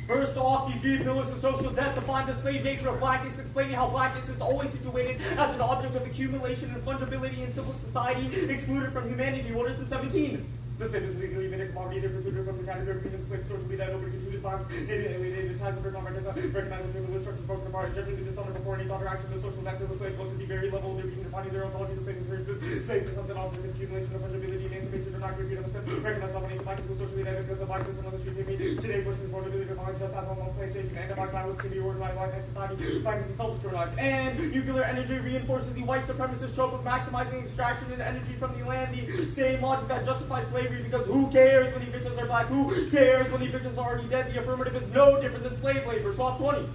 First off, the three pillars of social death define the slave nature of blackness, explaining how blackness is always situated as an object of accumulation and fungibility in civil society, excluded from humanity. Orders in 17. The slave is legally admitted commodity, they're precluded from the category of human slaves, socially that nobody can choose farms, alienated, ties of recognized as human structures broken apart, judging the dishonor before any thought or action. The social net of the slave goes to the very level of their being defining their ontology. The slave experiences slaves are something object of accumulation of fungibility, emancipation, or not freedom, and recognized domination, black people socially that because the black person on the street me today versus vulnerability defined just as on one plantation, and the black violence can be organized by society, blackness is self-externalized. And nuclear energy reinforces the white supremacist trope of maximizing extraction and energy from the land, the same logic that justifies slavery, because who cares when the victims are black? Who cares when the victims are already dead? The affirmative is no different than slave labor. Swap 20.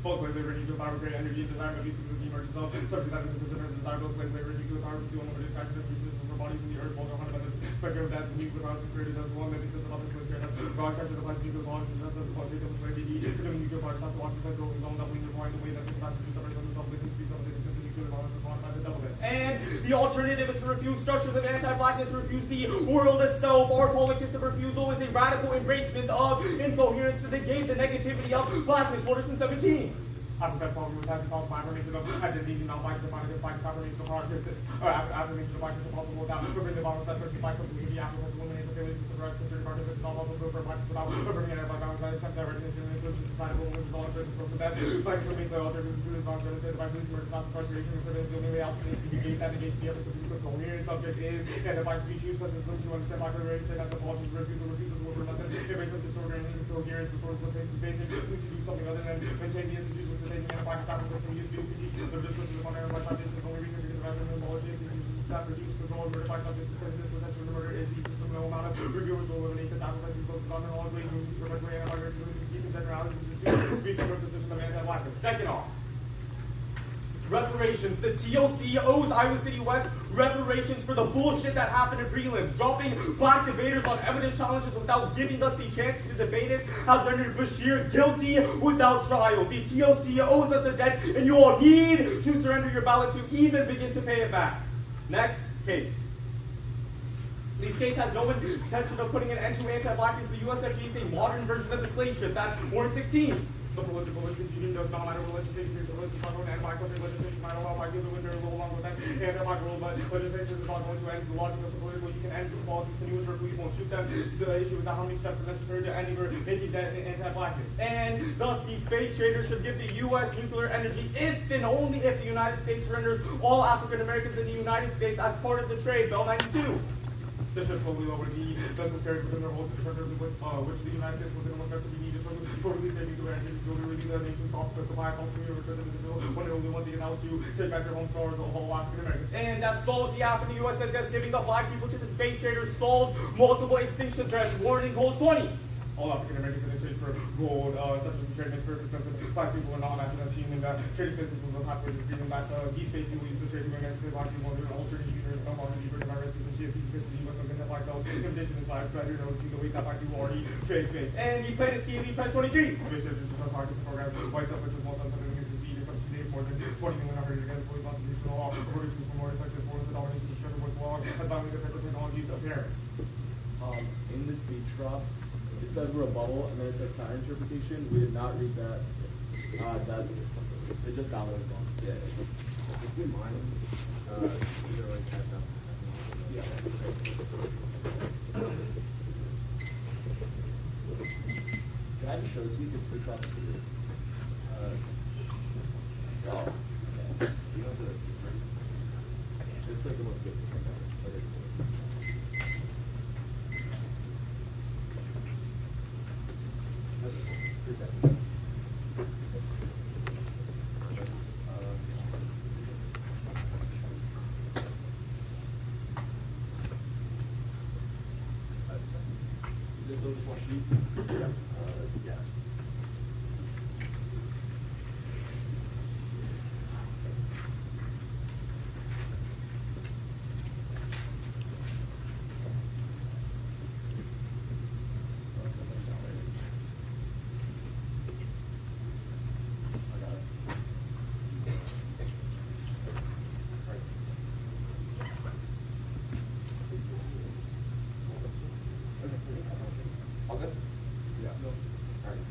Both slave labor need to empower great energy and desire, but these are the emergence of subject that is considered desirable. Slave labor need to empower to unlimited extraction and resources for bodies in the earth, while they're hunted by the spectrum of death and nuclear powers created as one that exists above the slave trade. God captured the place nuclear laws and just as the body of the slave need to doing nuclear powers, not to watch the slave going on, doubling their point the way that the capacity separates themselves, they can speak of the nuclear powers as one by the double it. And the alternative is to refuse structures of anti-blackness, to refuse the world itself. Our politics of refusal is a radical embracement of incoherence to negate the negativity of blackness. Orders in 17. Africa's problem with having called affirmation of identity, not black defined as black affirmation of hard or affirmation of blackness impossible without preventing violence that turkey black community, Africa's eliminate the failures to suppress considered participants, all of the for blackness without preventing anti-black violence, attempt that recognition and inclusion society will move all of from the bed. Black remains the alter who is not going to say the black police were not incarceration and surveillance. The only way out is to negate that negation the efforts of the coherent subject is and the black to be choose such as those who understand black liberation as the policies refusal to work for nothing. It makes up disorder and incoherence before the place is vacant. We need to do something other than maintain the institutions that they can black Africans can use to critique the discourse of the modern black foundation is only reason because of the apology and that reduce control over the black foundation because this potential murder is the system no amount of reviewers will eliminate the sacrifices of those on the laws ways to perpetuate anti-blackness to keep in generality to speak of the system of anti-blackness. Second off, reparations. The TOC owes Iowa City West reparations for the bullshit that happened in prelims. Dropping black debaters on evidence challenges without giving us the chance to debate it has rendered Bashir guilty without trial. The TOC owes us a debt, and you all need to surrender your ballot to even begin to pay it back. Next case. These case has no intention of putting an end to anti-blackness. The USFG is a modern version of the slave ship. That's Warrant 16. The political institution does not matter what legislation is. The legislation and black legislation might allow black people to roll along with that. And black rule, but legislation is not going to end the logic of the political. You can end the policies, can ensure police won't shoot them. The issue is how many steps are necessary to end or making that anti-blackness. And thus, the space traders should give the U.S. nuclear energy if and only if the United States surrenders all African Americans in the United States as part of the trade. Bell 92. This should slowly lower the vessels carried within their holds, which the United States was in effect to be needed for releasing nuclear energy to relieve the nation's soft supply, ultimately return them to the bill when only one thing allows to take back their home stars of all African Americans. And that solves the gap in the USS giving the black people to the space traders solves multiple extinction threats. Warning holds 20. All African Americans in exchange for gold, such as the trade makes perfect sense. Black people are not African achievement that trade spaces will not have to bring back these space people use the trade against the black people and alternate universe, no longer deeper to my races and shit. Black belt condition inside, but you know, the way that black people already trade space. And the plan is key, the plan 23. Which is just a market program, white stuff, which is more than something that is needed from today, more than 20 million already together, fully constitutional law, according to more effective forms of domination, the structure of law, as violently defensive technologies appear. In the speech drop, it says rebuttal, and then it says counter interpretation. We did not read that. That's, it just downloaded wrong. Yeah. If you mind, either like check that. Yeah. Can I just show it to you? Because speech drop is weird. Oh. Yeah. You know the it's like the most basic thing ever. Yeah. All good? Yeah. All right.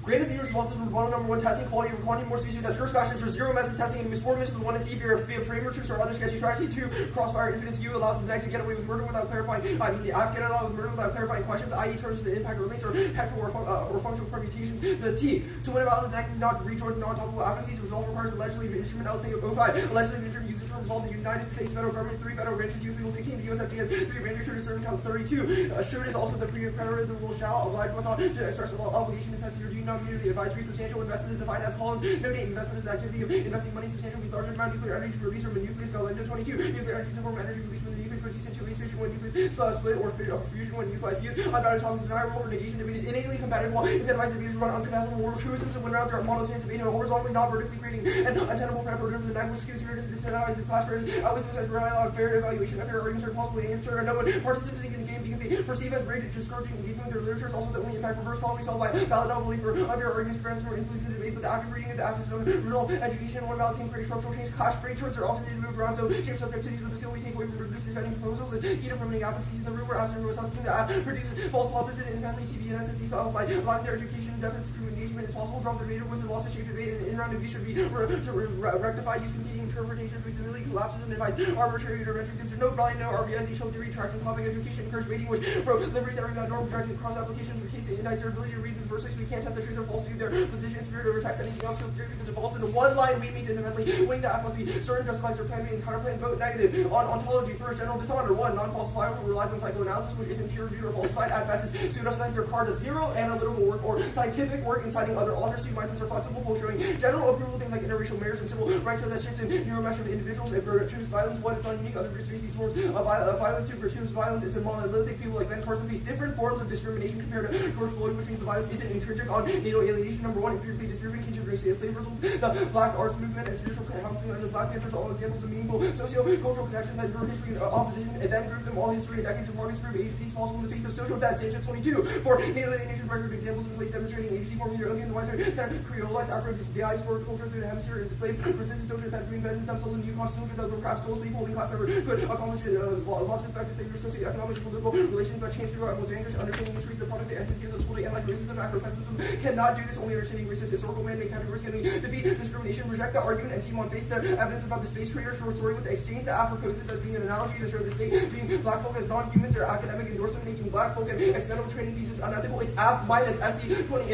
Greatest needed responses were rebuttal number 1, testing quality over quantity, more species as first questions for 0 methods testing, and use 4 minutes to the 1 and see if you're via framework tricks or other sketchy strategy. 2, crossfire infinite U allows the next to get away with murder without clarifying, the app get away with murder without clarifying questions, i.e. terms of the impact or links or textual or functional permutations. The T, to win a battle, the neck not reach or non-topical advocacies, resolve requires a legislative instrument, L single 05, a legislative instrument used to resolve the United States federal government's 3 federal branches, U.S. Legal 16, the USFG has 3 branches, should serve count 32. Should is also the preparatory, the rule shall oblige us on to express an obligation, necessity, or do not meet the advisory. Substantial investment is defined as follows. No date investment is the activity of investing money substantial means larger amount of nuclear energy release from a nucleus. Galendo 22. Nuclear energy is a form of energy released from the nucleus, which is into waste fission when nucleus split or fusion when nuclei fuse. Unbounded topics deny rule for negation debate is innately compatible. Incentivized debates run uncontestable world truisms and win rounds are monotheistic, horizontally, not vertically creating an untenable preparatory for the neck, which gives here disincentivizes class fairness. Always besides rely on fair evaluation of fair arguments are possible to answer. No one participates in the game because they perceive as rigged, discouraging engagement with their literature is also the only impact reverse policy solved by valid not belief or unfair arguments, prevents or influences the debate, but the active reading of the app is no result. Education, one valid can create structural change. Clash trade terms are often moved around, so change subjectivities with the skill we take away from reducing defending proposals is key to permitting advocacy in the room where absent was hustling the app produces false positive and independently TV and SSD solved by allowing their education deficits through engagement is possible. Drop the debate with loss of shape debate and in-round abuse should be to rectify use competing interpretations reasonably collapses and divides arbitrary intervention. Consider no value, no RBIZ theory, tracking topic education, encourage waiting, which liberates every normal directing cross applications for case it indicts their ability to read in verse 6. We can't test the truth or falsity of their position, spirit, over text, anything else, because theory because it falls into one line, we means independently. Winning the app must be certain, justifies their plan, and counterplan, vote negative. On ontology, first, general dishonor. 1, non-falsifiable, relies on psychoanalysis, which isn't peer reviewed or falsified. At best, is pseudoscience. Their card is 0, analytical work or scientific work, inciting other authors to mindsets are flexible, both showing general approval, things like interracial marriage and civil rights that shifts in neuromesh of individuals. And gratuitous violence, what is not unique, other groups face forms of violence to gratuitous violence is a monolithic. People like Ben Carson face different forms of discrimination compared to George Floyd, which means the violence isn't intrinsic on natal alienation. Number 1, empirically disproving kinship race slave results. The Black arts movement and spiritual counseling under the Black Panthers, all examples of meaningful socio-cultural connections that your history and opposition, and then group them all history and decades of progress prove agencies possible in the face of social death. Station 22. For natal alienation record examples in place demonstrating agency forming their own in the Western Center, Creolized Afro DI sport culture through the hemisphere and enslaved resistance social that reinvented themselves in new conscious social that were perhaps goal slaveholding class ever could accomplish loss of effect to save your socioeconomic and political relations that change throughout most English understanding histories the product and gives us school to analyze racism, Afro-pessimism cannot do this, only understanding racist historical man-made categories can defeat discrimination, reject the argument, and team on face the evidence about the space trader short story with the exchange that Afro poses as being an analogy to show the state being black folk as non-humans, their academic endorsement making black folk and expendable training visas unethical. It's F minus SC20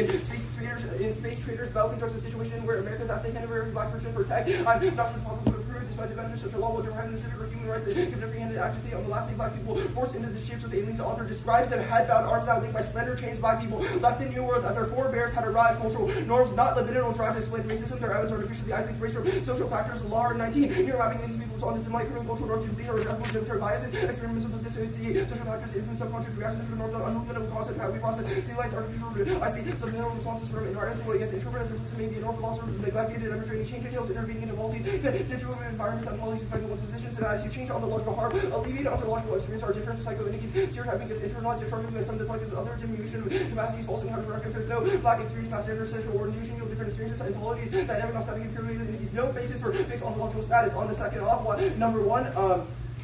in space traders Bell constructs a situation where America's essay can every black person for tech. I'm not sure the public would approve despite the benefits such a law will derive in the civic or human rights that given a free-handed accuracy on the last day black people forced into the shapes of aliens. The author describes them headbound, arms out, linked by slender chains. Black people left in new worlds as their forebears had arrived. Cultural norms, not libidinal drive to explain racism. Their evidence artificially isolates race from social factors. Law 19. Neuromapping these people's honest and like criminal cultural norms to lead or reject military biases. Experiments of dissociate social factors influence subconscious reactions to norms on unlimitable concept. How we process stimulates artificial isolate subliminal responses from environments. What gets interpreted as implicit may be an philosopher neglected and demonstrating change details, intervening into policies, situated environments and policies affecting one's positions. So that as you change ontological harm, alleviate ontological experience are different psychoinities. Stereotyping is internalized, destructive, and some deflected as other diminution of capacities, false and counterproductive. There's no black experience, not standard social orientation, you'll different experiences, ontologies, dynamic, not static, and pyramid. No basis for fixed ontological status. On the second off, number 1,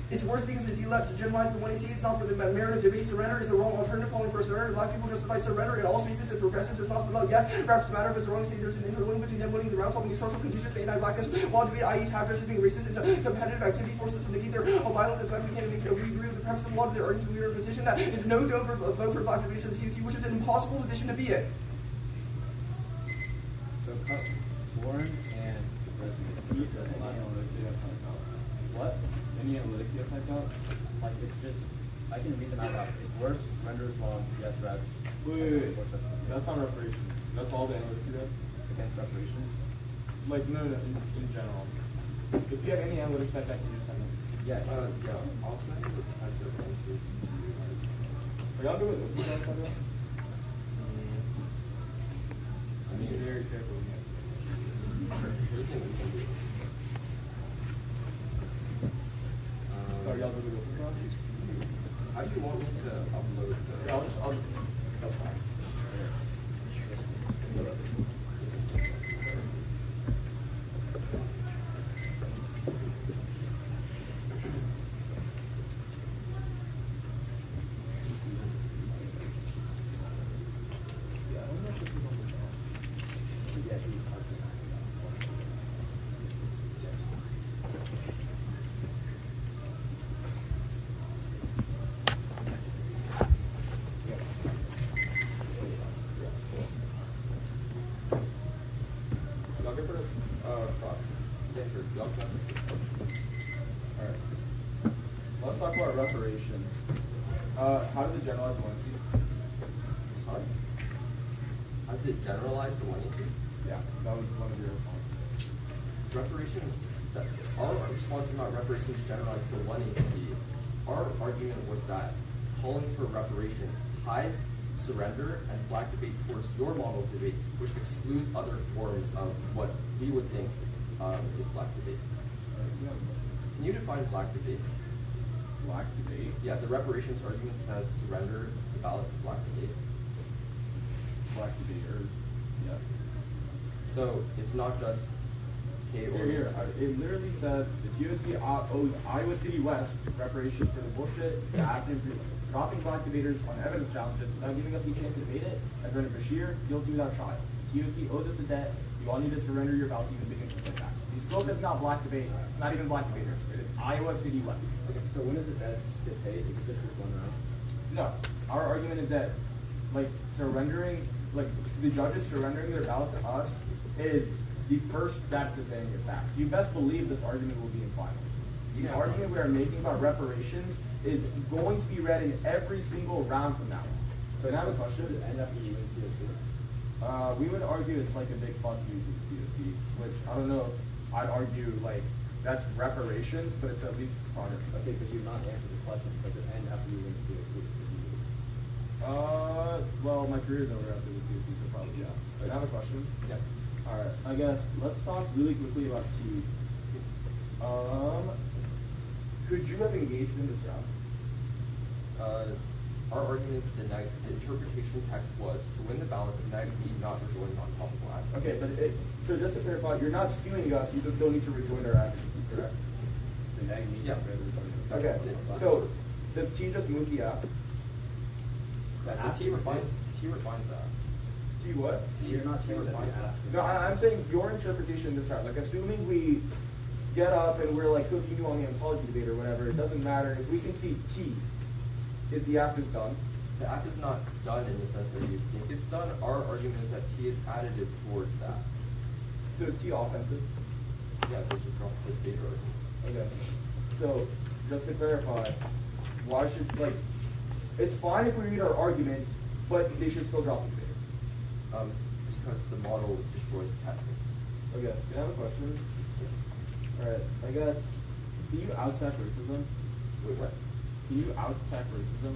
it's worse because the delegitimize the 1AC. It's not for the merit of debate. Surrender is the wrong alternative. Calling for surrender. Black people justify surrender in all spaces. If progression does not spell out, yes, perhaps matter, but it's wrong to say there's an interlink between them winning the round, solving the structural conditions for anti-blackness. While debate, i.e., tabs being racist, it's a competitive activity, forces to negate their violence and we can't make we agree with the premise of a lot of their arguments. We are in a position that is no vote for black debate which is an impossible position to be in. So, Warren and you said what? Any analytics you have typed out? Like, it's just, I can read them out loud. It's worse, render is wrong, yes, reps. Wait. That's not reparations. That's all the analytics you have? Against reparations? Like, no, in general. If you have any analytics typed out, can you just send them? Yeah, sure. Yeah, I'll send you the type of answers. Are y'all good with it? I mean, be very careful. So are y'all good with it? How do you want me to upload the... Yeah, I'll just, that's fine. Cross. Yeah, sure. Y'all got it. Alright. Let's talk about reparations. How did it generalize the 1C? Sorry? How does it generalize the one you see? Yeah, that was one of your responses. Reparations, our response is not reparations generalized to one AC. Our argument was that calling for reparations ties surrender and black debate towards your model of debate, which excludes other forms of what we would think is black debate. Can you define black debate? Black debate? Yeah, the reparations argument says surrender the ballot to black debate. Black debate, or, yes. So it's not just K or Here. It literally says the TOC owes Iowa City West reparations for the bullshit, the active dropping black debaters on evidence challenges without giving us a chance to debate it, and Brendan Bashir guilty without trial. The TOC owes us a debt. You all need to surrender your ballot to even begin to like that. The scope is not black debate. It's not even black debaters. It is Iowa City West. Okay, so when does the debt get paid? Is it just this one round? No. Our argument is that, like, surrendering, like, the judges surrendering their ballot to us is the first step to paying it back. You best believe this argument will be in finals. The argument we are making about reparations is going to be read in every single round from now on. So now the question Does it end up being TOC? we would argue it's like a big fuck you to the TOC, which I don't know if I'd argue like that's reparations, but it's at least progress. Okay, but you've not answered the question. Does it end after you win the TOC? Well, my career is over after the TOC, so probably yeah. But I have a question. Yeah. Alright, I guess let's talk really quickly about T. Could you have engaged in this round? Our argument is that the interpretation text was to win the ballot, the neg need not rejoin non-topical act. Okay, but so just to clarify, you're not skewing us, you just don't need to rejoin our advocacy, correct? The neg means Yeah. Okay, so does T just move the app? The T refines that. T what? You're not saying that the app. No, I'm saying your interpretation this round. Like, assuming we get up and we're like cooking you on the ontology debate or whatever, it doesn't matter. If we can see T, is the app is done? The act is not done in the sense that you think it's done. Our argument is that T is additive towards that. So is T offensive? Yeah, there's a drop the debate argument. Okay. So, just to clarify, why should, like, it's fine if we read our argument, but they should still drop the debate. Because the model destroys testing. Okay, can I have a question? Alright, I guess, can you out-tech racism? Wait, what? Can you out-tech racism?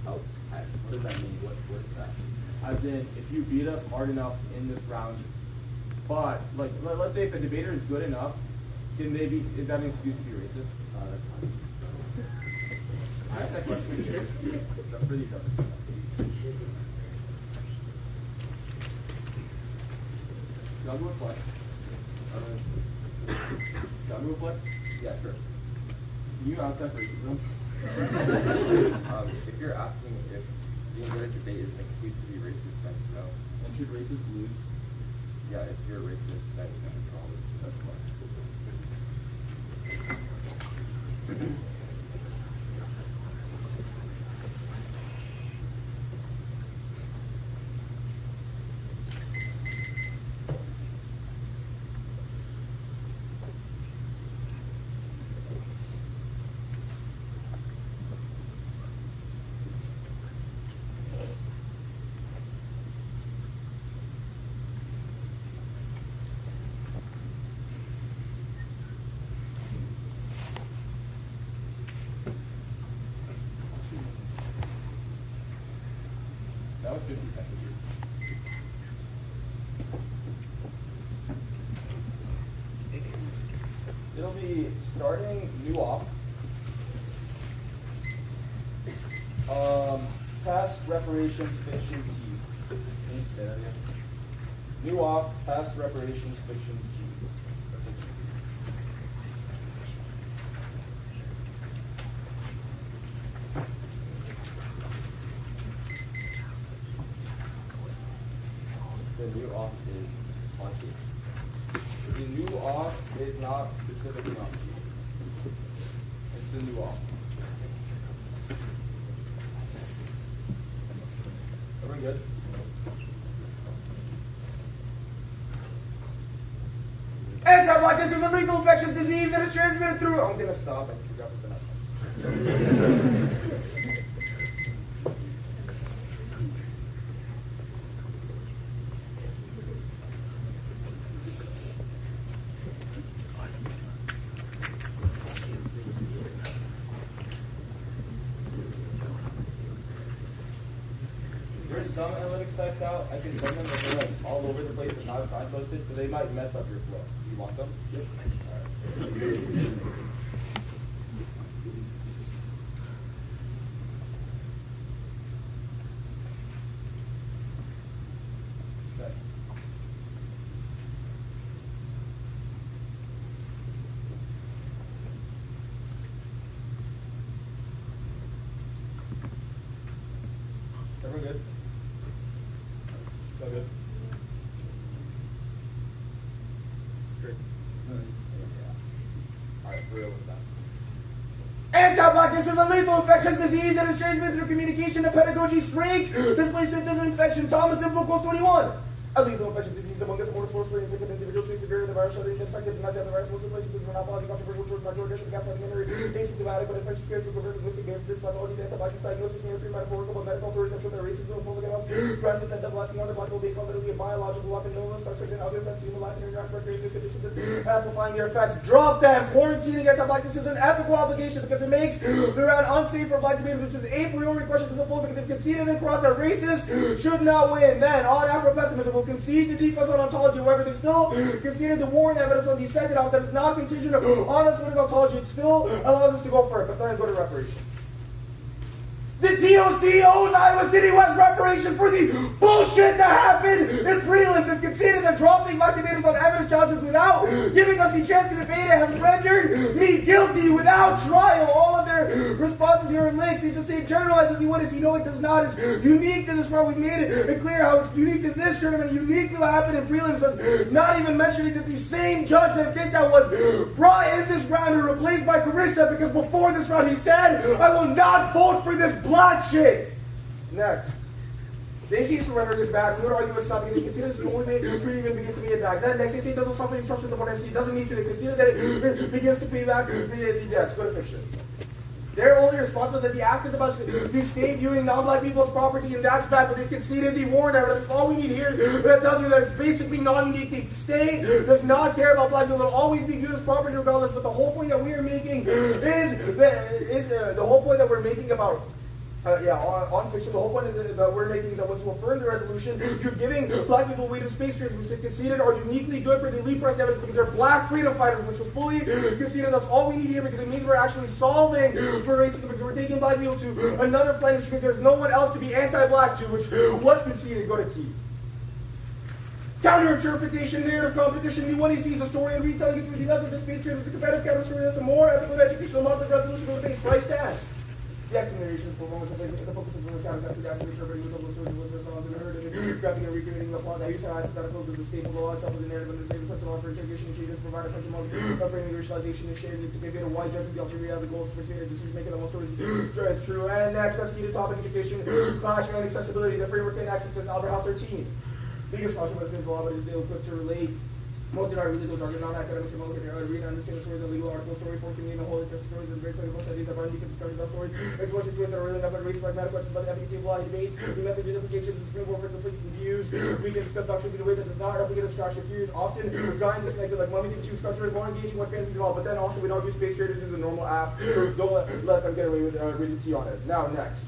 Out. What does that mean? What is that? As in, if you beat us hard enough in this round, but, like, let's say if a debater is good enough, can they be, is that an excuse to be racist? That's fine. I asked that question. That's really tough. Y'all go with flex. Y'all go with flex? Yeah, sure. Can you out-tech racism? If you're asking if being good at debate is an excuse to be racist, then no. And should racists lose? Yeah, if you're racist, then you have a problem. That's fine. That was 50 seconds. It'll be starting new off. Past reparations fiction T. Can you say that again? New off, past reparations fiction T. The new off is on T. The new off is not specifically on T. It's the new off. Everyone good? Anti-blackness is a lethal infectious disease that is transmitted through. I'm gonna stop and figure out what's the next one. There's some analytics typed out. I can run them, but they're like all over the place and not signposted, so they might mess up your flow. Do you want them? Yep. Alright. Okay. Everyone good? Still good? Straight. Yeah. Alright, for real, what's that? Anti-blackness is a lethal infectious disease that is transmitted through communication and pedagogy. Strake displays symptoms of infection. Thomas and Book 21. A lethal infectious disease among us, mortal source for infected individuals being severe. The virus shall be infected and not death. The virus most places with monopoly, controversial towards microaggression, gaslighting, memory, asymptomatic, but infectious spirits will convert to listing games. This pathology, the antibiotic diagnosis, may appear metaphorical, but medical authorities have shown that racism and public health, presence and everlasting underblockable being confidently a biological weapon, no less toxic than other effects, human life and interaction, creating conditions and amplifying their effects. Drop them! Quarantining anti-blackness is an ethical obligation because it makes the round unsafe for black debaters, which is a priori question to the poll because they've conceded across that racists should not win. Then, on Afro-pessimism, will concede the defense on ontology. However, they still conceded the warrant evidence on the second out that is not contingent on us winning ontology. It still allows us to go first, but then go to reparations. The TOC owes Iowa City West reparations for the bullshit that happened in prelims and conceded that dropping black debaters on evidence challenges without giving us the chance to debate it has rendered me guilty without trial. All of their responses here in links, they just say generalize as you want to see. No, it does not. It's unique to this round. We've made it clear how it's unique to this tournament, unique to what happened in prelims. Not even mentioning that the same judge that did that was brought in this round and replaced by Carissa because before this round he said, I will not vote for this black shit. Next. They see surrender is bad. We would argue with something. They consider this the only way to even begin to pay it back. Then next they say it doesn't suffer instruction the one I see. Doesn't need to. They consider that it begins to pay back the debts. Go to fiction. Their only response was that the act is about the state viewing non-black people as property, and that's bad, but they conceded the warrant evidence. That's all we need here. That tells you that it's basically non-unique. The state does not care about black people. It'll always be viewed as property regardless, but the whole point that we are making is the whole point that we're making about on fiction, the whole point that we're making that was to affirm the resolution, you're giving black people weight of space trains, which they conceded are uniquely good for the elite press evidence because they're black freedom fighters, which was fully conceded. That's all we need here because it means we're actually solving for racism because we're taking black people to another planet which means there's no one else to be anti-black to, which was conceded. Go to T. Counter-interpretation, narrative competition, the one he sees a story and retelling it through the left of the space train is a competitive counter-story, some more ethical educational model resolution for the base price stand. The acting narration for moments of the focus is on the sound after gas and interpreting with those stories with the songs and heard and graphing and recreating the plot. Now use hypotheticals as the staple law itself of the narrative and the statement such a law for interrogation and changes provide a function of framing racialization and sharing to give it a wide judgment the ulterior reality, the goal of persuading decision making that most stories is true. And next, that's needed topic education, clash and accessibility. The framework and access is Albert Hall 13. Biggest scholarship was the law, but is ill equipped to relate. Most did not read those arguments, non-academics and well-educated read and understand the stories of legal article story, for community, the whole interest stories, and very critical studies that are because the stories of stories, explore situations that are really nothing raised pragmatic questions about the efficacy of law debates, the message implications, the Supreme Court for conflicting views. We can discuss doctrines in a way that does not replicate a structure views, often drawing disconnected, like mummies and choose culture, more engaging what fans involved, but then also we don't use space traders as a normal app. Don't let them get away with rigidity on it. Now, next.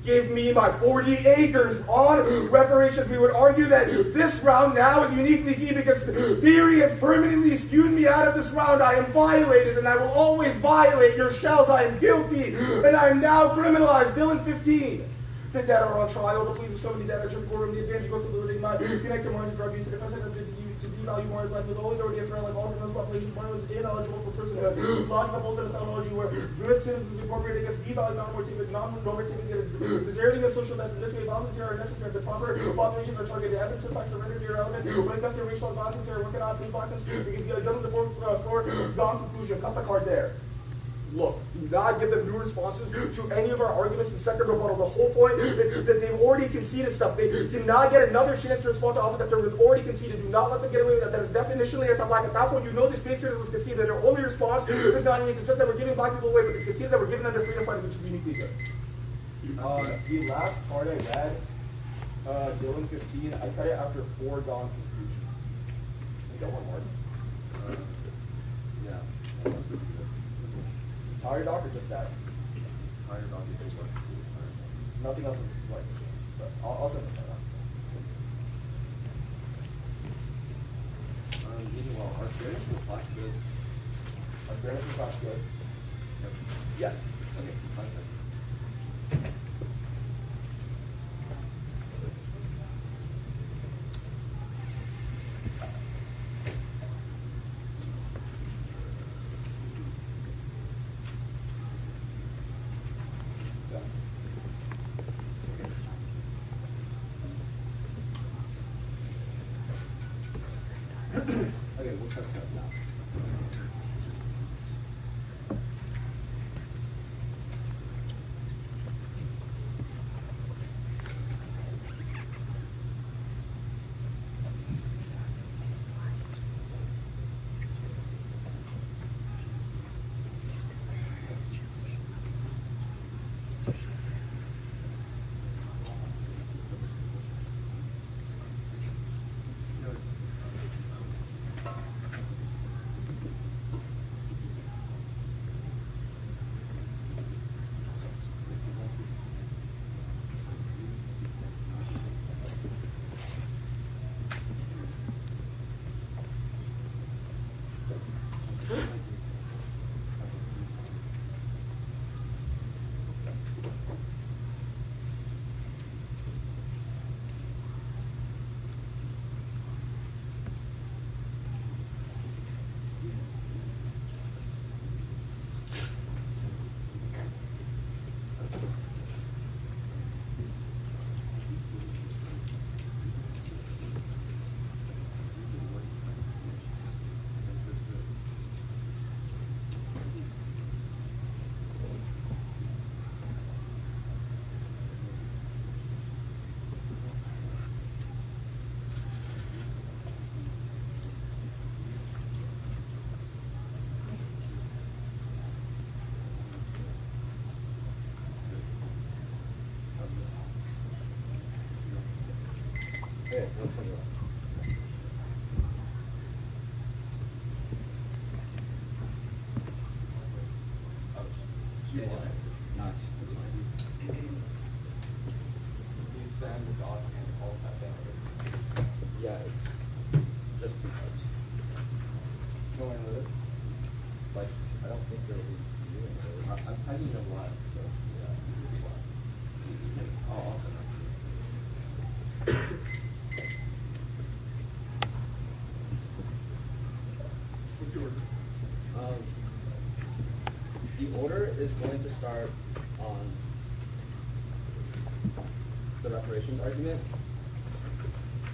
Give me my 40 acres on reparations. We would argue that this round now is uniquely key because theory has permanently skewed me out of this round. I am violated and I will always violate your shells. I am guilty and I am now criminalized. Dylan 15. The dead are on trial. The police of somebody dead. I should courtroom. The advantage goes to the living mind. Connect to more drug use. The defense to devalue more life with always already a trial like all the population. One was ineligible for personhood. Logical holds in a methodology where good citizens incorporated against devalue non-normativity that is deserving of social death. In this way, violence and terror are necessary. The proper populations are targeted. Evidence of facts are rendered irrelevant. When it comes to racial violence and terror, one cannot plead blackness because it doesn't support for gone conclusion. Cut the card there. look, do not give them new responses to any of our arguments in second rebuttal. The whole point is that they've already conceded stuff. They did not get another chance to respond to offense after it was already conceded. Do not let them get away with that. That is definitionally anti-black. At that point, you know this base was conceded. Their only response is not unique. It's just that we're giving black people away, but they conceded that we're giving them their freedom fighters, which is uniquely good. The last part I read, Dylan Christine, I cut it after 4 gone confusion. I got one more. Yeah. Tire doc or just that? Higher dog, you take what? Nothing else was like, but I'll send it out. Meanwhile, our fairness is black good. Our fairness is not good. Yep. Yes. Okay, 5 seconds. Okay, we'll start that now. Okay, let's go. Yeah, nice. You send the dog and all that down. Yeah, it's just too much. No one with it? Like, I don't think they're doing it. I'm typing them live, so yeah, it's live. Oh, awesome. The order is going to start on the reparations argument,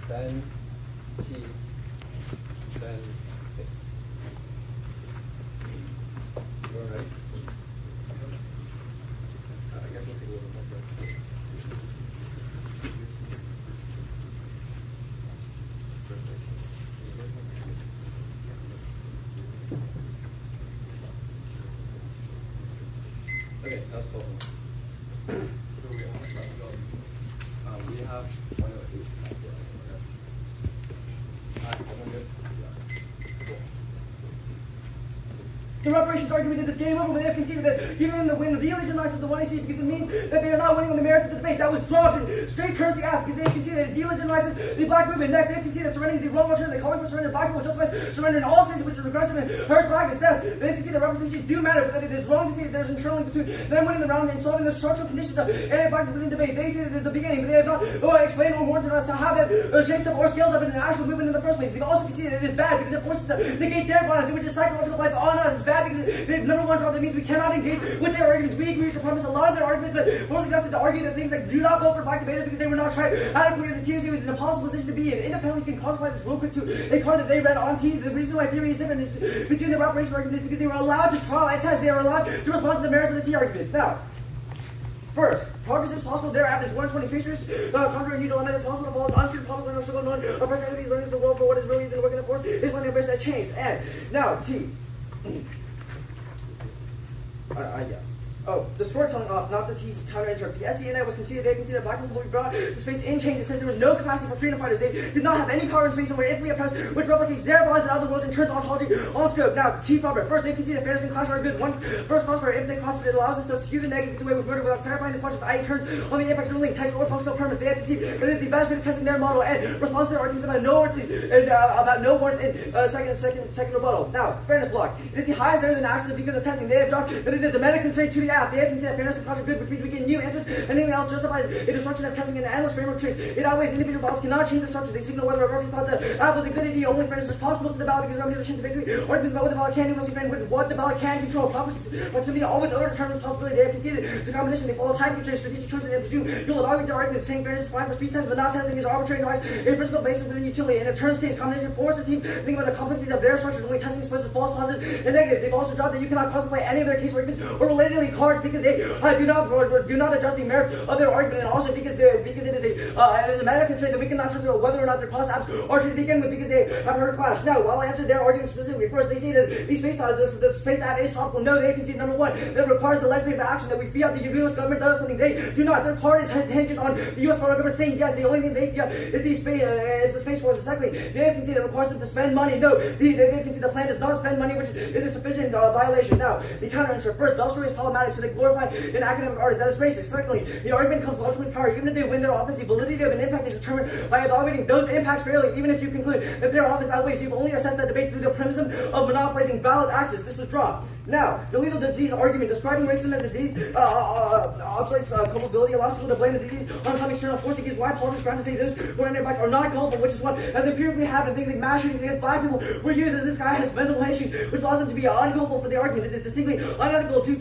then T, then case. You all right? I guess we'll take a little bit more. Okay, that's cool. So we have 108. Alright, everyone good? Cool. The reparations argument is game over when they have conceded that even in the win, de-legitimizes the 1AC because it means that they are not winning on the merits of the debate. That was dropped and straight turns the app because they have conceded that it de-legitimizes the black movement. Next, they have conceded that surrendering is the wrong alternative. They're calling for surrender. Black people justifies surrender in all spaces which are regressive and hurt blackness. Thus, they have conceded that reparations do matter, but that it is wrong to say that there is an internal link between them winning the round and solving the structural conditions of anti-blackness within debate. They say that it is the beginning, but they have not explained or warranted us how that shapes up or scales up in an actual movement in the first place. They've also conceded that it is bad because it forces us to negate their violence, which is psychological violence on us. It's bad bad because they've number one job. That means we cannot engage with their arguments. We agree with the premise, a lot of their arguments, but forcing us to argue that things like do not vote for black debaters because they were not tried adequately. The TSU is in an impossible position to be in. Independently can classify this real quick to a card that they read on T. The reason why theory is different is between the reparation argument is because they were allowed to trial and test. They are allowed to respond to the merits of the T argument. Now, first, progress is possible. Thereafter, 120 speakers. Conquer a new dilemma is possible to follow uncertain possible no struggle known. Opportunities learning the world for what is really is and working the force is one of the embrace that change. And now, T. Yeah. Oh, the storytelling off, not that he's counterintuitive. The SDNA was conceded, they conceded black people will be brought to space in change. It says there was no capacity for freedom fighters. They did not have any power in space somewhere if we oppress, which replicates their bonds in other worlds and turns ontology on scope. Now, Chief Robert, first they conceded fairness and clash are good. One first clause for if they cross it allows us to skew the negative away with murder without clarifying the questions. I turns on the impacts of link, text or functional premise. They have to concede, but it is the best way of testing their model and response to their arguments about no warrants and second rebuttal. Now, fairness block. It is the highest error in accident because of testing. They have dropped that it is a meta constraint to the app. They have conceded fairness and clash are good, which means we get new answers. Anything else justifies a destruction of testing and an endless framework trace. It outweighs individual ballots cannot change the structure. They signal whether a referee thought the app was a good idea. Only fairness is responsible to the ballot because remedies are changed to victory. Arguments about what the ballot can do must be framed with what the ballot can control. Proximity always overdetermines possibility. They have conceded. It's a combination. They follow time constraints, strategic choices, and presume you'll evaluate their arguments. Saying fairness is fine for speed times, but not testing is arbitrary device. A principle basis within utility. In a turns case, combination forces the team to think about the complexity of their structures. Only testing exposes false positives and negatives. They've also dropped that you cannot contemplate any of their case arguments or relatedly cards because they do not adjust the merits of their argument, and also because it is a matter constraint that we cannot test about whether or not their class apps are to begin with because they have heard clash. Now, while I answer their argument specifically, first they say that the space app is topical. No, they concede number one that requires the legislative action that we fiat the U.S. government does something. They do not. Their card is hinged on the U.S. federal government saying yes. The only thing they fiat is the space force. And secondly, they have conceded it requires them to spend money. No, they concede the plan does not spend money, which is a sufficient violation. Now, the counteranswer. First, Bell story is problematic, so they glorify an academic artist. That is racist. Secondly, the argument comes logically prior. Even if they win their office, the validity of an impact is determined by evaluating those impacts fairly. Even if you conclude that their office outweighs, you've only assessed that debate through the prism of monopolizing ballot access. This was dropped. Now, the lethal disease argument describing racism as a disease obfuscates culpability, allows people to blame the disease on some external force. It gives wide politics ground to say those who are anti-black are not culpable, which is what has empirically happened. Things like mass shootings against black people were used as this guy has mental issues, which allows him to be unculpable for the argument. It is distinctly unethical to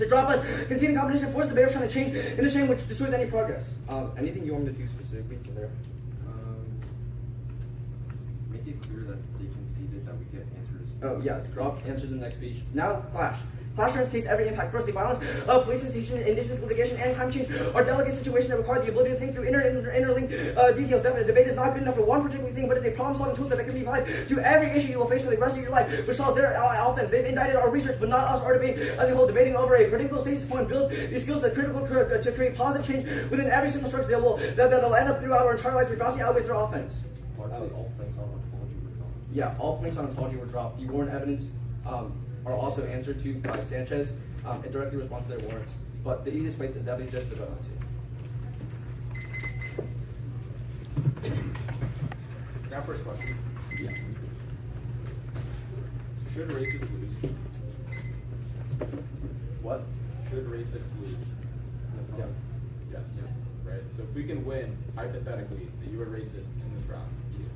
drop us, conceding competition, force the debaters trying to change in a shame which destroys any progress. Anything you want me to do specifically from there? Make it clear that they conceded that we get answers. Oh, yes, drop answers in the next speech. Now, clash. Clash turns case every impact. Firstly, violence of police institutions, indigenous litigation, and climate change are delicate situations that require the ability to think through interlinked details. Definitely, debate is not good enough for one particular thing, but it's a problem-solving tool that can be applied to every issue you will face for the rest of your life, which solves their offense. They've indicted our research, but not us, our debate as a whole. Debating over a predictable stasis point builds the skills that are critical to create positive change within every single structure that'll end up throughout our entire lives, which vastly outweighs their offense. Largely all planks on ontology were dropped. Yeah, all planks on ontology were dropped. The warrant evidence are also answered to by Sanchez. It directly responds to their warrants. But the easiest place is definitely just to go to. Now, first question. Yeah. Should racists lose? What? Should racists lose? Yeah. Yes. Right? So if we can win, hypothetically, that you are racist in this round, you lose.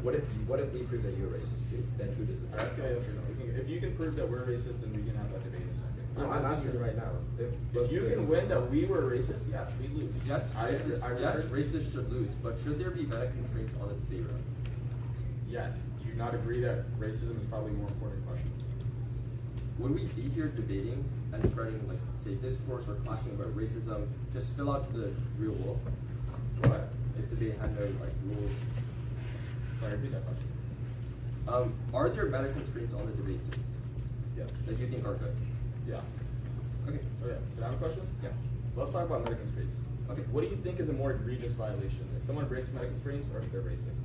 What if we prove that you're racist too? Then who does it? All right, let's go yes or no. If you can prove that we're racist, then we can have that debate in a second. No, I'm asking you right now. If you can win that we were racist, yes, we lose. Yes, racists should lose, but should there be meta constraints on the debate round? Yes. Do you not agree that racism is probably a more important question? Would we be here debating and spreading, like, say, discourse or clashing about racism, just spill out to the real world? What? If the debate had no, like, rules? Sorry, repeat that question. Are there meta constraints on the debate scenes? Yes. That you think are good? Yeah. Okay. Okay. Can I have a question? Yeah. Let's talk about meta constraints. Okay. What do you think is a more egregious violation? If someone breaks meta constraints or if they're racist?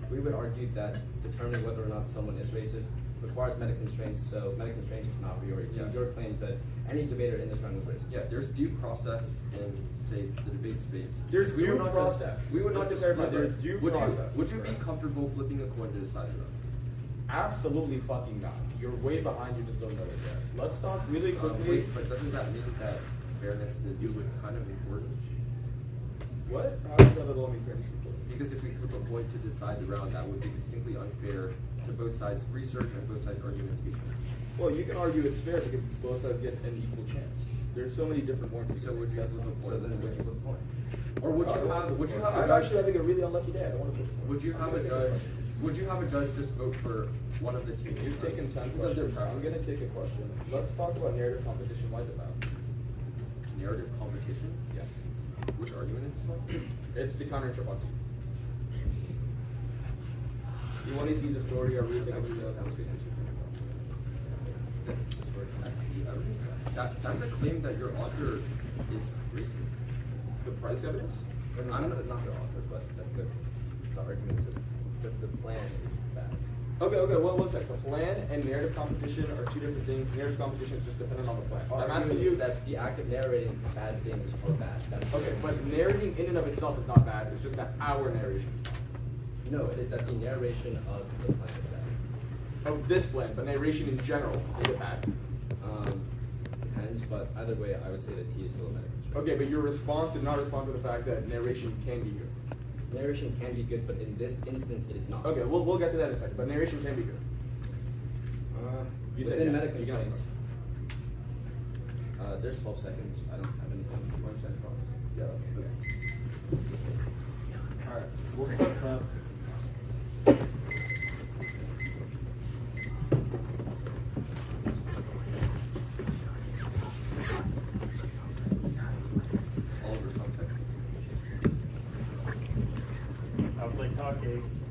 We would argue that determining whether or not someone is racist requires meta constraints, so meta constraints is not a priority. Yeah. Your claims that any debater in this round was racist. Yeah, there's due process in, say, the debate space. There's We would due not process. we would not Just just clarify, there's due process. Would you be comfortable flipping a coin to decide the round? Absolutely fucking not. You're way behind, you just don't know it yet. Let's talk really quickly. Wait, but doesn't that mean that fairness is kind of important? What? How is that at all mean fairness and equality? Because if we flip a coin to decide the round, that would be distinctly unfair to both sides' research and both sides' arguments to be fair. Well, you can argue it's fair because both sides get an equal chance. There's so many different points. So would you That's flip a the coin? So then would you flip a coin? Or would you have? I'm actually having a really unlucky day. I don't want to flip a coin. Would you have a judge? Would you have a judge just vote for one of the teams? You've taken 10 Because of their questions. I'm going to take a question. Let's talk about narrative competition. Why is it bad? narrative competition. Yes. Which argument is this one? It's the counter-interrupt. You want to see the story or read the conversation? That's a claim that your author is racist. The price evidence? I'm not the author, but the argument is that the plan is bad. Okay, well, one sec. The plan and narrative competition are two different things. Narrative competition is just dependent on the plan. I'm asking you that the act of narrating bad things are bad. Okay, but narrating in and of itself is not bad. It's just that our narration is bad. No, it is that the narration of the plan is bad. Of this plan, but narration in general is it bad? Depends, but either way, I would say that T is still a meta construct. Okay, but your response did not respond to the fact that narration can be good. Narration can be good, but in this instance, it is not. Okay, we'll get to that in a second. But narration can be good. You said Within yes. meta You got it. constraints, there's 12 seconds. I don't have anything. 1 second cross. Yeah. Okay. All right. We'll start now. Oliver's context. I would like talk case.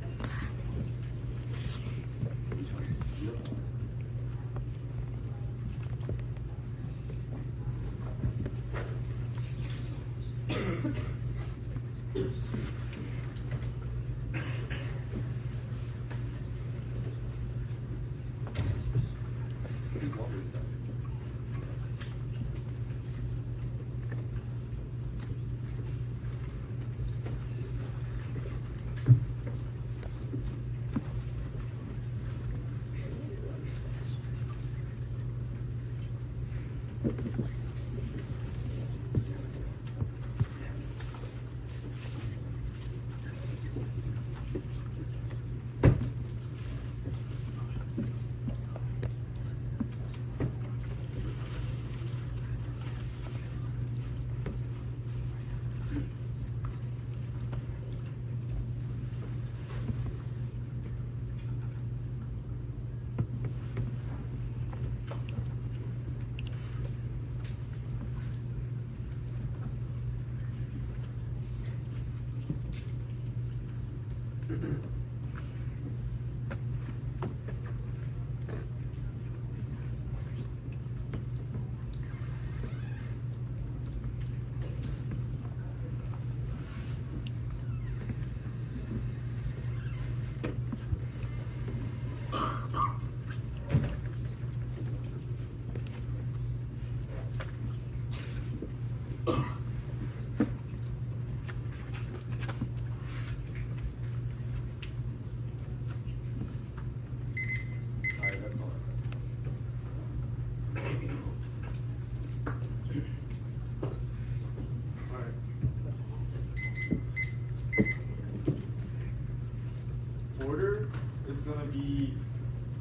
Order is going to be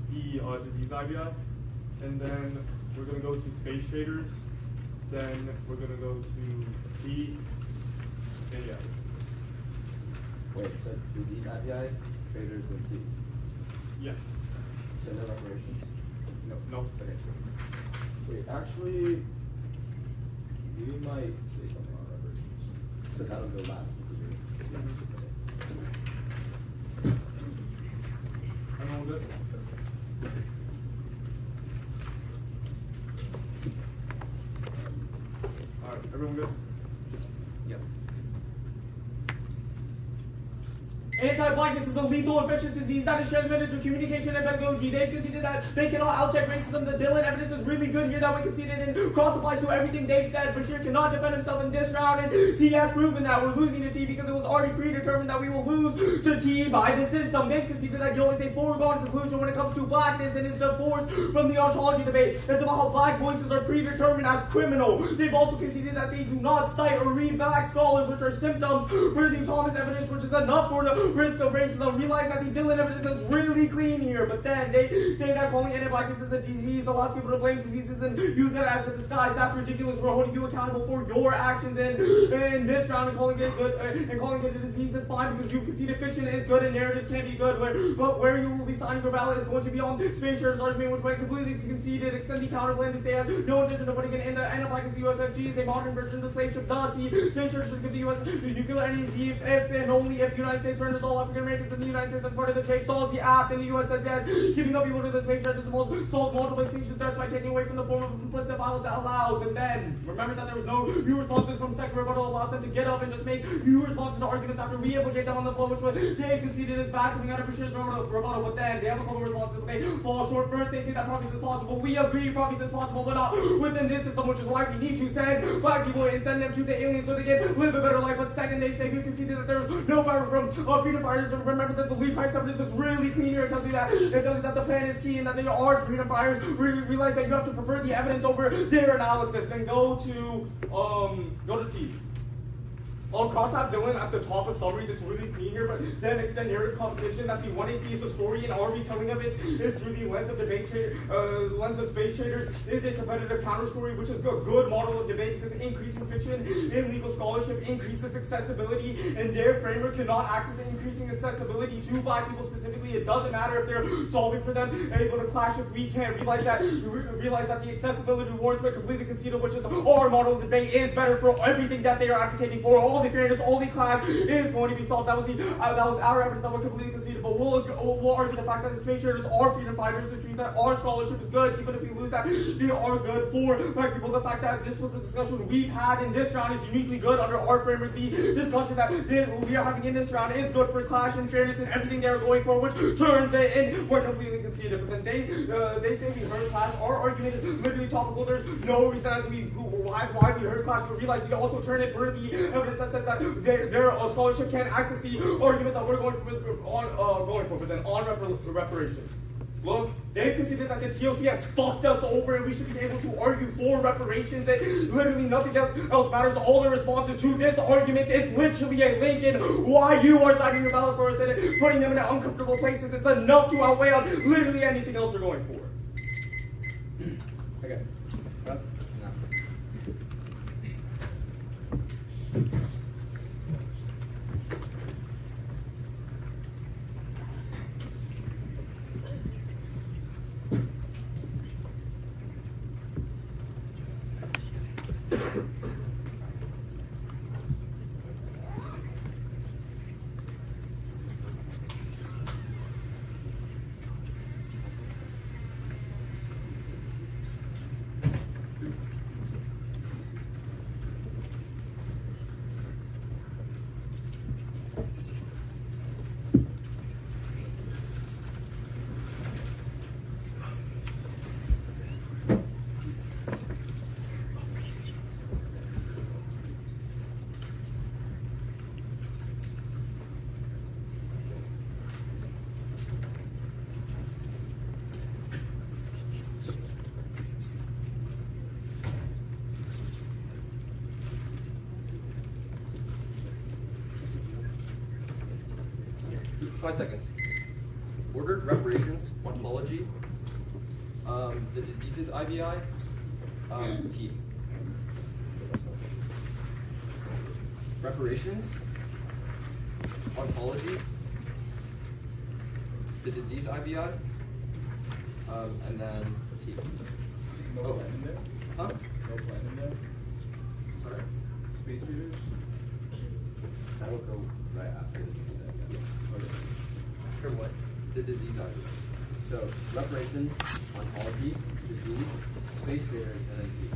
the disease IVI, and then we're going to go to space traders, then we're going to go to T, and yeah. Wait, so disease IPI, traders, and T. Yeah. So no reparations? No. Okay. Wait, actually, we might say something on reparations. So that'll go last. Everyone good? Alright, everyone good? Yep. anti-blackness is a lethal infectious disease that is transmitted through communication and pedagogy. They've conceded that they cannot outcheck racism. The Dylan evidence is really good here that we conceded, and cross applies to everything they've said. Bashir cannot defend himself in this round, and T has proven that we're losing to T because it was already predetermined that we will lose to T by the system. They've conceded that guilt is a foregone conclusion when it comes to blackness and is divorced from the ontology debate. It's about how black voices are predetermined as criminal. They've also conceded that they do not cite or read back scholars, which are symptoms for the Thomas evidence, which is enough for the risk of racism. Realize that the Dylan evidence is really clean here, but then they say that calling anti-blackness is a disease allows people to blame diseases and use it as a disguise. That's ridiculous. We're holding you accountable for your actions in this round, and calling it good and calling it a disease is fine because you've conceded fiction is good and narratives can be good. But where you will be signing your ballot is going to be on Space Share's argument, which when completely conceded, extend the counterclaim to stay as no intention of putting an end to anti-blackness. The USFG is a modern version of the slave ship. Thus, the Space Share should give the U.S. nuclear energy if and only if the United States surrenders all African Americans in the United States as part of the Jake Salsy Act, and the U.S. says yes. Giving up people to the Space Share just solves multiple extinction threats by taking away from the form of implicit violence that allows. And then remember that there was no new responses from second rebuttal allows them to get up and just make new responses to arguments after we implicate them on the floor, which was they conceded is bad coming out of Bashir's rebuttal. But then they have a couple of responses. They fall short. First, they say that progress is possible. We agree progress is possible, but not within this system, which is why we need to send black people and send them to the aliens so they can live a better life. But second, they say we conceded that there's no power from freedom fighters. And remember that the lead price evidence is really clean here. It tells you that the plan is key and that they are freedom fighters. Realize that you have to prefer the evidence over their analysis. Then go to T. I'll cross out Dylan at the top of summary that's really clean here, but then extend narrative competition that the 1AC is a story and our retelling of it is through the lens of lens of space traders is a competitive counter story, which is a good model of debate because increasing fiction in legal scholarship increases accessibility, and their framework cannot access the increasing accessibility to black people specifically. It doesn't matter if they're solving for them and able to clash if we can't. Realize that the accessibility warrants were completely conceded, which is our model of debate is better for everything that they are advocating for. All the fairness, all the clash is going to be solved. That was our evidence that we're completely conceded. But we'll argue the fact that the space traders are freedom fighters, which means that our scholarship is good. Even if we lose that, they are good for black people. The fact that this was a discussion we've had in this round is uniquely good under our framework. The discussion that we are having in this round is good for clash and fairness and everything they're going for, which turns it in. We're completely conceded. But then they say we heard clash. Our argument is literally topical. There's no reason as why we heard clash. But realize we also turn it for the evidence that says that their scholarship can't access the arguments that we're going for. But then on reparations. Look, they've conceded that the TLC has fucked us over and we should be able to argue for reparations and literally nothing else matters. All the responses to this argument is literally a link in why you are signing your ballot for us and putting them in uncomfortable places. It's enough to outweigh on literally anything else they're going for. Okay. No. 5 seconds. Ordered reparations, ontology, the diseases IBI, T. Reparations, ontology, the disease IBI, and then T. No plan in there? Huh? No plan in there? Sorry. Space readers? That will go right after the disease. Okay. For what? The disease IBI. So reparations, ontology, disease, space traders, and then T.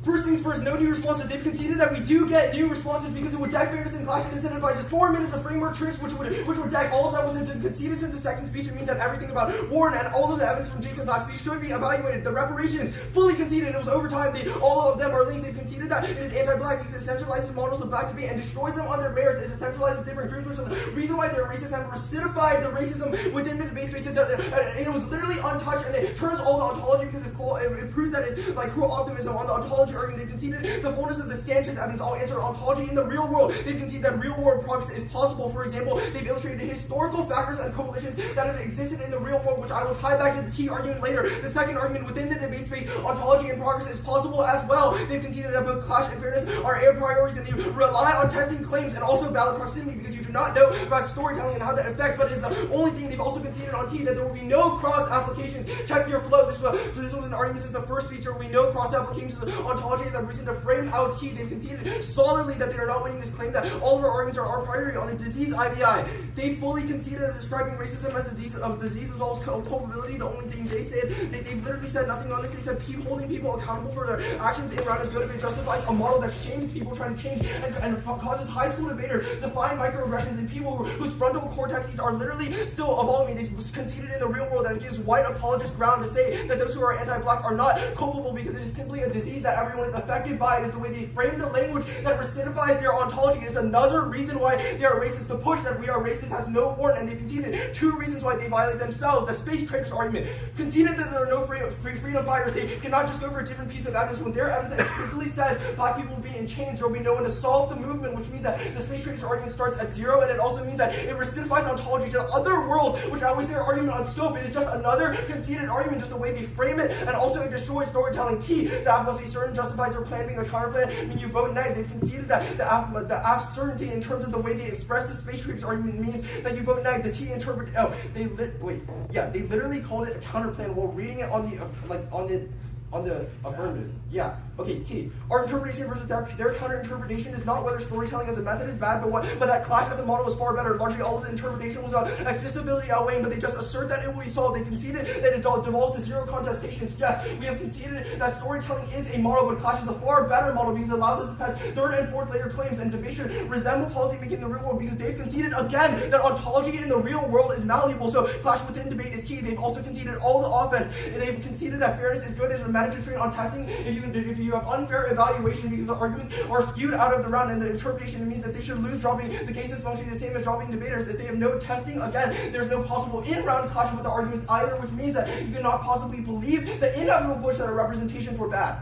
First things things first, no new responses. They've conceded that we do get new responses because it would deck fairness and clash and incentivizes 4 minutes of framework tricks, which would deck all of that was conceded since the second speech. It means that everything about Warren and all of the evidence from Jason's last speech should be evaluated. The reparations fully conceded. It was overtime. All of them are links. They've conceded that it is anti-black because it centralizes models of black debate and destroys them on their merits. It centralizes different groups, which is the reason why they're racist and recidified the racism within the debate space. It was literally untouched, and it turns all the ontology because it proves that it's like cruel optimism on the ontology argument. They've conceded the fullness of the Sanchez evidence. All answer ontology in the real world. They've conceded that real world progress is possible. For example, they've illustrated historical factors and coalitions that have existed in the real world, which I will tie back to the T argument later. The second argument within the debate space, ontology and progress is possible as well. They've conceded that both clash and fairness are air priorities, and they rely on testing claims and also ballot proximity because you do not know about storytelling and how that affects, but it is the only thing. They've also conceded on T that there will be no cross applications. Check your flow. This was an argument since the first speech. There will be no cross applications of ontology as a reason to frame out T. They've conceded solidly that they are not winning this claim that all of our arguments are our priority on the disease IVI. They fully conceded that describing racism as a disease as well as culpability. The only thing they said, they've literally said nothing on this. They said holding people accountable for their actions in round is good if it justifies a model that shames people trying to change and causes high school debaters to find microaggressions in people whose frontal cortexes are literally still evolving. They've conceded in the real world that it gives white apologists ground to say that those who are anti-black are not culpable because it is simply a disease that everyone is affected by. It is the way they frame the language that recidifies their ontology. It is another reason why they are racist. To push that we are racist has no warrant, and they've conceded 2 reasons why they violate themselves. The space traders argument conceded that there are no freedom fighters. They cannot just go for a different piece of evidence when their evidence explicitly says black people will be in chains. There will be no one to solve the movement, which means that the space traders argument starts at 0, and it also means that it recidifies ontology to other worlds, which I was their argument on scope. It is just another conceded argument, just the way they frame it, and also it destroys storytelling. T, that must be certain justifies their plan being a counterplan. When you vote neg, they've conceded that the certainty in terms of the way they express the space traders argument means that you vote neg. The T interpret. Oh, they literally called it a counterplan while reading it on the affirmative. Yeah. Okay, T. Our interpretation versus their counter-interpretation is not whether storytelling as a method is bad, but that clash as a model is far better. Largely all of the interpretation was about accessibility outweighing, but they just assert that it will be solved. They conceded that it devolves to 0 contestations. Yes, we have conceded that storytelling is a model, but clash is a far better model because it allows us to test 3rd and 4th layer claims, and debate should resemble policymaking in the real world because they've conceded again that ontology in the real world is malleable, so clash within debate is key. They've also conceded all the offense, and they've conceded that fairness is good as a method to train on testing. If you have unfair evaluation because the arguments are skewed out of the round and the interpretation, it means that they should lose dropping the cases functioning the same as dropping debaters. If they have no testing, again, there's no possible in-round clash with the arguments either, which means that you cannot possibly believe the inevitable push that our representations were bad.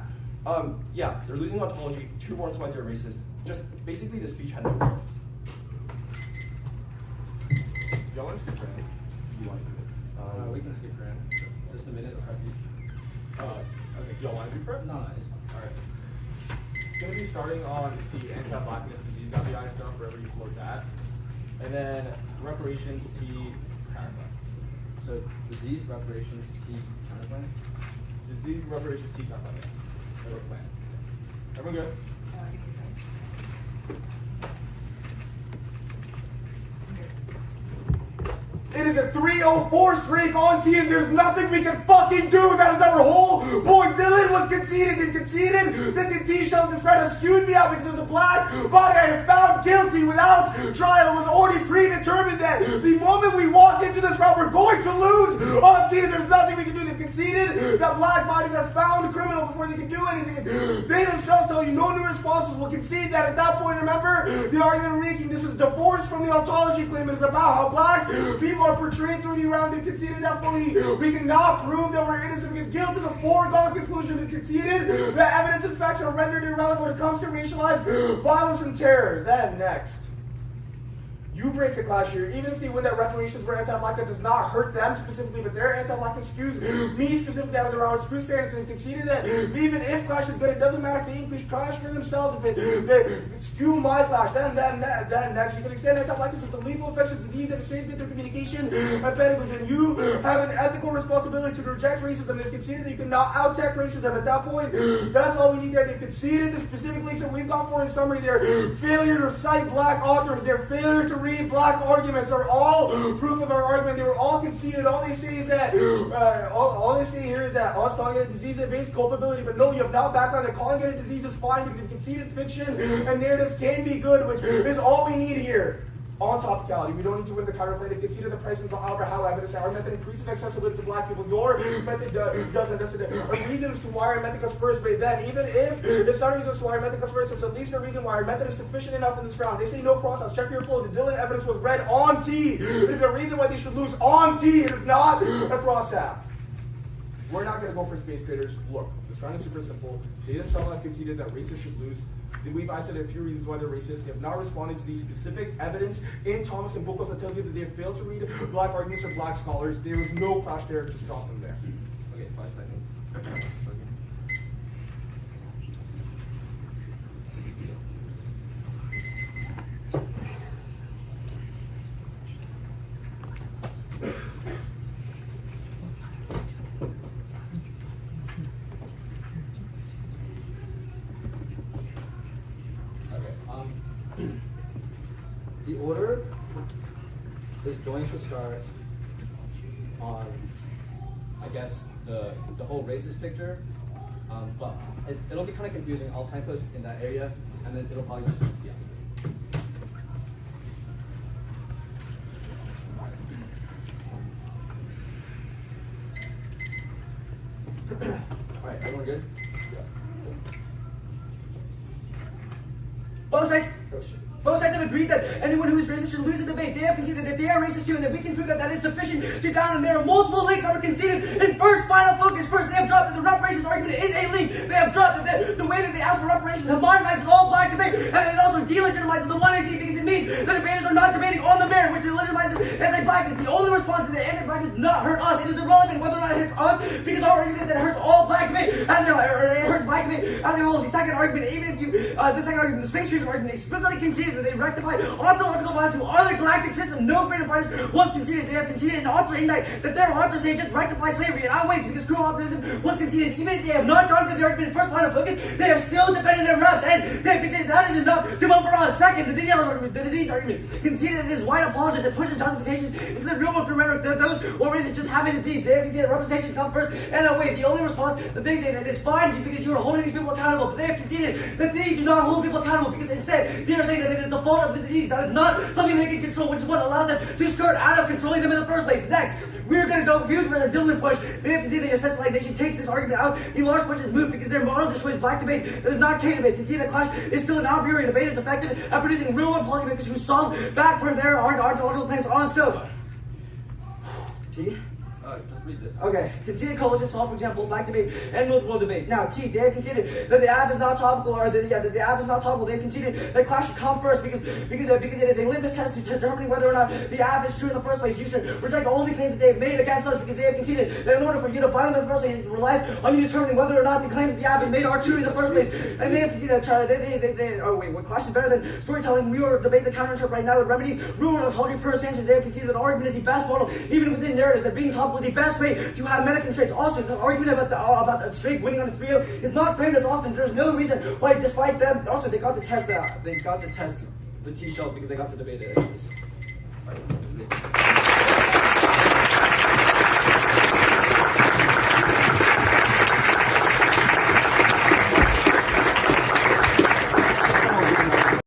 Yeah, they're losing ontology, 2 warrants why they're racist. Just basically the speech had no warrants. Do y'all want to skip Grant? You want to do it? We can skip Grant. Just a minute. Okay, y'all want to do prep? No, it's fine. Alright. It's going to be starting on the anti-blackness disease IBI stuff, wherever you float that. And then reparations, T, counterplan. So disease, reparations, T, counterplan? Disease, reparations, T, counterplan. Never plan. Everyone good? It is a 304 streak on T, and there's nothing we can fucking do. That is our whole point. Dylan was conceded and conceded that the T-shirt this friend has skewed me out because it's a black body I have found guilty without trial. It was already predetermined that the moment we walk into this round, we're going to lose on T. There's nothing we can do. They've conceded that black bodies are found criminal before they can do anything. They themselves tell you no new responses will concede that. At that point, remember, the argument we're making, this is divorced from the ontology claim. It is about how black people are portrayed through the round. They conceded that fully. We cannot prove that we're innocent because guilt is a foregone conclusion. They conceded that evidence and facts are rendered irrelevant when it comes to racialized violence and terror. Then next, you break the clash here. Even if they win that reparations for anti-black, that does not hurt them specifically, but their anti-blackness skews me specifically out of the round. Screw standards and conceded that even if clash is good, it doesn't matter if they English clash for themselves. If they skew my clash, then next, you can extend anti-blackness as a lethal infectious disease that is transmitted through communication and pedagogy. And you have an ethical responsibility to reject racism. They've conceded that you cannot out-tech racism. At that point, that's all we need there. They've conceded the specific links that we've gone for in summary. Their failure to cite black authors, their failure to three black arguments are all proof of our argument. They were all conceded. All they say is that all they say here is that us calling it a disease evades culpability. But no, you have now backed on that calling it a disease is fine because you've conceded fiction and narratives can be good, which is all we need here. On topicality, we don't need to win the counterplay. They conceded the price and however evidence. Our method increases accessibility to black people. Your method doesn't. That's a reason as to why our method comes first. But then, even if it's not a reason as to why our method comes first, it's at least a reason why our method is sufficient enough in this round. They say no crossouts. Check your flow. The Dylan evidence was read on T. It is a reason why they should lose on T. It is not a cross-out. We're not going to go for space traders. Look, this round is super simple. They themselves have conceded that racists should lose. I said a few reasons why they're racist. They have not responded to the specific evidence in Thomas and Buchholz that tells you that they have failed to read black arguments or black scholars. There was no clash there to stop them there. Okay, 5 seconds. The order is going to start on, I guess, the whole racist picture, but it'll be kind of confusing. I'll signpost in that area, and then it'll probably just be All right, everyone good? Both sides have agreed that anyone who is racist should lose the debate. They have conceded that if they are racist too, and that we can prove that that is sufficient to down them. There are multiple links that were conceded in final focus. First, they have dropped that the reparations argument is a link. They have dropped that the way that they ask for reparations homogenizes all black debate, and then it also delegitimizes the 1AC because it means the debaters are not debating on the merit, which legitimizes anti-blackness. The only response to the anti-blackness does not hurt us. It is irrelevant whether or not it hurts us, because our argument is that it hurts all black debate as a it hurts black debate as a whole. The second argument, even if you the second argument, the space trading argument, explicitly conceded that they rectified ontological bias to other galactic system. No freedom fighters was conceded. They have conceded in Ultra Ignite that their Ultra Sages rectify slavery. And I wait because cruel optimism was conceded. Even if they have not gone for the argument in first final focus, they have still defended their reps, and they have conceded that is enough to vote for us. Second, the disease argument conceded that it is white apologists and pushes justifications into the real world through rhetoric that those or is it just having a disease. They have conceded representation come first. And I wait. The only response that they say that it's fine because you are holding these people accountable, but they have conceded that these do not hold people accountable because instead they are saying that it is the fault of the disease. That is not something they can control, which is what allows them to skirt out of controlling them in the first place. Next, we're going to go views for the Dylan push. They have conceded that essentialization takes this argument out. The large push is moved because their model destroys black debate. That is not K debate. Concede that clash is still an a priori debate is effective at producing real world policymakers who solve back for their ontological claims on scope. T? Just read this. Okay, conceded coalition solve, for example, black debate and multiple debate. Now, T, they have conceded that the app is not topical, or that the app is not topical. They have conceded that clash should come first because it is a litmus test to determining whether or not the app is true in the first place. You should reject all the claims that they have made against us because they have conceded that in order for you to violate them in the first place, it relies on you determining whether or not the claims that the app is made are true in the first place. And they have conceded that what clash is better than storytelling. We will debate the counterinterpret right now with remedies. Rule of Tawdry per sanctions. They have conceded that argument is the best model, even within narratives, that being topical is the best way to have meta constraints. Also, the argument about Strake winning on a 3-0 is not framed as offense. There's no reason why, despite them, also they got to test the T-shell because they got to debate it.